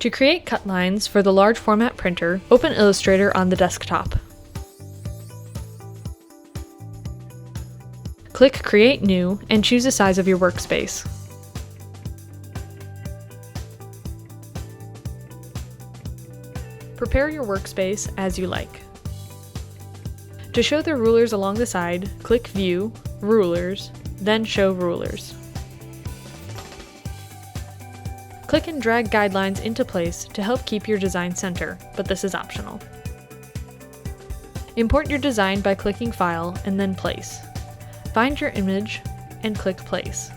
To create cut lines for the large format printer, open Illustrator on the desktop. Click Create New and choose the size of your workspace. Prepare your workspace as you like. To show the rulers along the side, click View, Rulers, then Show Rulers. Click and drag guidelines into place to help keep your design center, but this is optional. Import your design by clicking File and then Place. Find your image and click Place.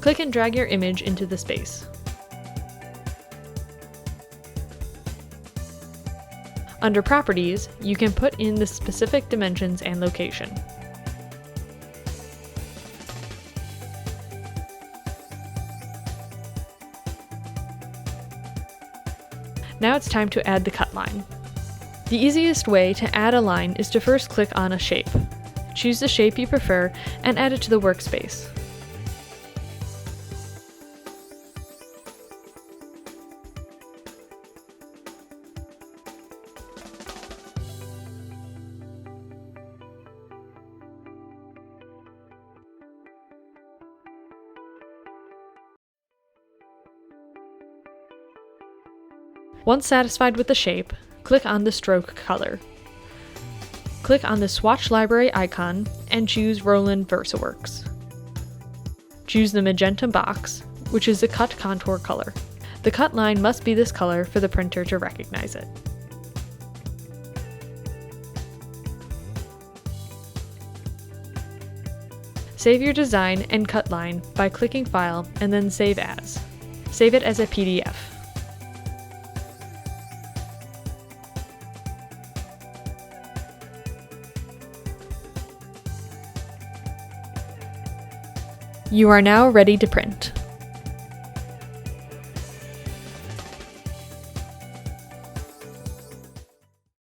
Click and drag your image into the space. Under Properties, you can put in the specific dimensions and location. Now it's time to add the cut line. The easiest way to add a line is to first click on a shape. Choose the shape you prefer and add it to the workspace. Once satisfied with the shape, click on the stroke color. Click on the Swatch Library icon and choose Roland VersaWorks. Choose the magenta box, which is the cut contour color. The cut line must be this color for the printer to recognize it. Save your design and cut line by clicking File and then Save As. Save it as a PDF. You are now ready to print.